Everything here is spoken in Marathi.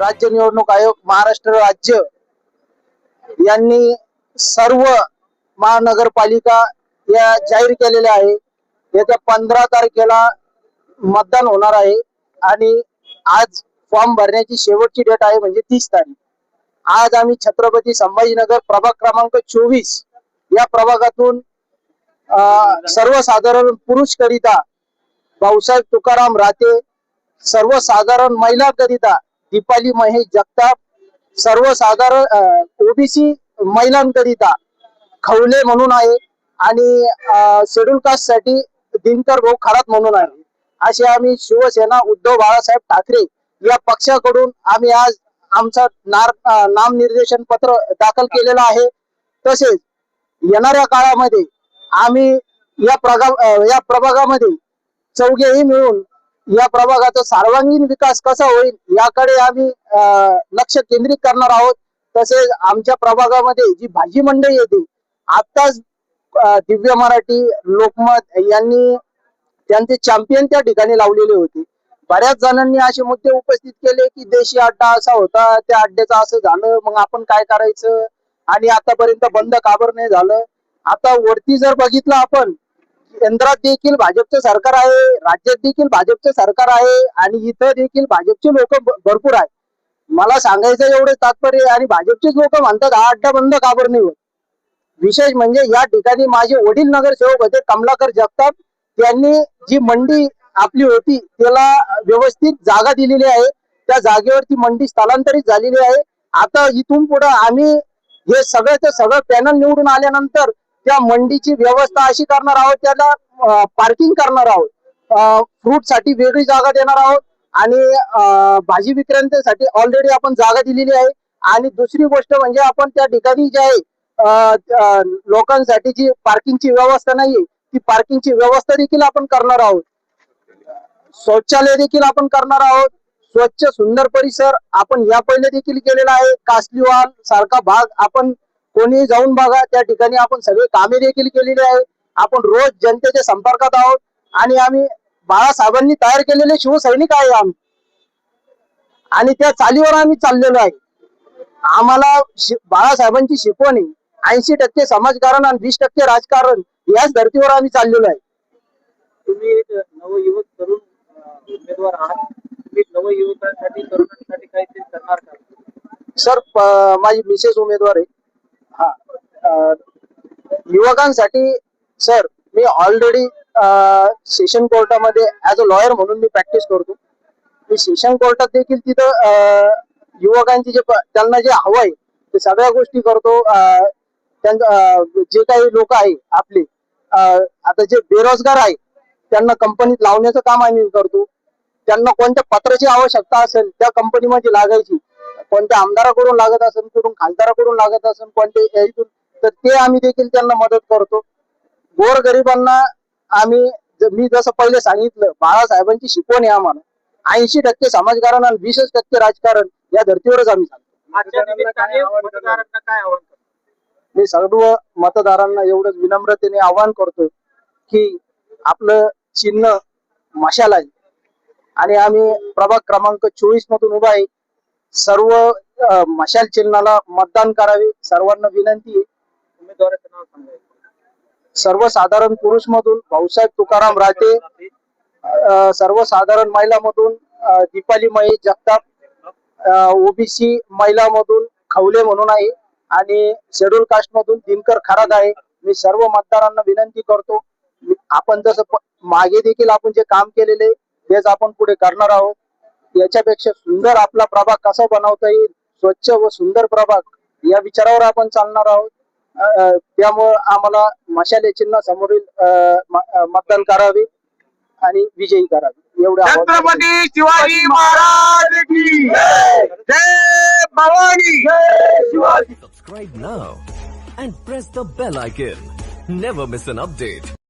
राज्य निवडणूक आयोग महाराष्ट्र राज्य यांनी सर्व महानगरपालिका या जाहीर केलेल्या आहे। येत्या 15 तारखेला मतदान होणार आहे आणि आज फॉर्म भरण्याची शेवटची डेट आहे म्हणजे 30 तारीख। आज आम्ही छत्रपती संभाजीनगर प्रभाग क्रमांक 24 या प्रभागातून सर्वसाधारण पुरुष करिता भाऊसाहेब तुकाराम राहते, सर्वसाधारण महिला करिता दीपाली महेश जगताप, सर्वसाधारण ओबीसी महिलांकरिता खवले म्हणून आहे आणि शेड्यूल कास्ट साठी दिनकर भाऊ खरात म्हणून आहे। असे आम्ही शिवसेना उद्धव बाळासाहेब ठाकरे या पक्षाकडून आम्ही आज आमचा नामनिर्देशन पत्र दाखल केलेलं आहे। तसेच येणाऱ्या काळामध्ये आम्ही या प्रभागामध्ये चौघेही मिळून या प्रभागाचा सर्वांगीण विकास कसा होईल याकडे आम्ही लक्ष केंद्रित करणार आहोत। तसेच आमच्या प्रभागामध्ये जी भाजी मंडई येते, आताच दिव्य मराठी, लोकमत यांनी त्यांचे चॅम्पियन त्या ठिकाणी लावलेले होते। बऱ्याच जणांनी असे मुद्दे उपस्थित केले की देशी अड्डा असा होता, त्या अड्ड्याचं असं झालं, मग आपण काय करायचं आणि आतापर्यंत बंद का बरं नाही झालं। आता वरती जर बघितलं आपण, केंद्रात देखील भाजपचं सरकार आहे, राज्यात देखील भाजपचं सरकार आहे आणि इथं देखील भाजपचे लोक भरपूर आहेत। मला सांगायचं एवढं तात्पर्य, आणि भाजपचेच लोक म्हणतात हा अड्डा बंद का बरं नाही होत। विशेष म्हणजे या ठिकाणी माझे वडील नगरसेवक होते कमलाकर जगताप, त्यांनी जी मंडी आपली होती त्याला व्यवस्थित जागा दिलेली आहे, त्या जागेवरती मंडी स्थलांतरित झालेली आहे। आता इथून पुढे आम्ही हे सगळं पॅनल निवडून आल्यानंतर त्या मंडीची व्यवस्था अशी करणार आहोत, त्याला पार्किंग करणार आहोत, फ्रूट साठी वेगळी जागा देणार आहोत आणि भाजी विक्रेत्यांसाठी ऑलरेडी आपण जागा दिलेली आहे। आणि दुसरी गोष्ट म्हणजे आपण त्या ठिकाणी जे आहे लोकांसाठी जी पार्किंगची व्यवस्था नाहीये, ती पार्किंगची व्यवस्था देखील आपण करणार आहोत। शौचालय देखील आपण करणार आहोत। स्वच्छ सुंदर परिसर आपण या पहिले देखील केलेला आहे। कासलीवाल सारखा भाग आपण कोणी जाऊन बघा, त्या ठिकाणी आपण सगळे कामे देखील केलेली आहे। आपण रोज जनतेच्या संपर्कात आहोत आणि आम्ही बाळासाहेबांनी तयार केलेले शिवसैनिक आहे आम्ही, आणि त्या चालीवर आम्ही चाललेलो आहे। आम्हाला बाळासाहेबांची शिकवण 80% समाजकारण आणि 20% राजकारण याच धर्तीवर आम्ही चाललेलो आहे। तुम्ही एक नवयुवक तरुण उमेदवार आहात, तुम्ही नवयुवकांसाठी तरुणांसाठी काहीतरी करणार का? सर माझी मिसेस उमेदवार आहे। हा, युवकांसाठी सर मी ऑलरेडी सेशन कोर्टामध्ये ऍज अ लॉयर म्हणून मी प्रॅक्टिस करतो। मी सेशन कोर्टात देखील तिथं युवकांची त्यांना जे हवंय ते सगळ्या गोष्टी करतो। जे काही लोक आहे आपले आता जे बेरोजगार आहे त्यांना कंपनीत लावण्याचं काम आम्ही करतो। त्यांना कोणत्या पत्राची आवश्यकता असेल त्या कंपनीमध्ये लागायची, कोणत्या आमदाराकडून लागत असेल, कुठून खासदाराकडून लागत असेल, कोणते तर ते आम्ही देखील त्यांना मदत करतो। गोरगरिबांना आम्ही मी जसं पहिले सांगितलं, बाळासाहेबांची शिकवण आहे आम्हाला 80% समाजकारण आणि 20% राजकारण या धर्तीवरच आम्ही चालतो। मी सर्व मतदारांना एवढंच विनम्रतेने आवाहन करतो की आपलं चिन्ह मशाल आहे आणि आम्ही प्रभाग क्रमांक 24 मधून उभा आहे। सर्व मशाल चिन्हाला मतदान करावे, सर्वांना विनंती आहे। उमेदवाराचं नाव सांगायचं। सर्वसाधारण पुरुष मधून भाऊसाहेब तुकाराम राहते, सर्वसाधारण महिला मधून दीपाली महेश जगताप, ओबीसी महिला मधून खवले म्हणून आहे आणि शेड्यूल कास्ट मधून दिनकर खरात आहे। मी सर्व मतदारांना विनंती करतो, आपण जसं मागे देखील आपण जे काम केलेले तेच आपण पुढे करणार आहोत। याच्यापेक्षा सुंदर आपला प्रभाग कसा बनवता येईल, स्वच्छ व सुंदर प्रभाग या विचारावर आपण चालणार आहोत। त्यामुळे आम्हाला मशाले चिन्ह समोरील मतदान करावे आणि विजयी करावे एवढं। छत्रपती शिवाजी महाराज की जय भवानी, जय Shivaji. Subscribe now and press the bell icon. Never miss an update.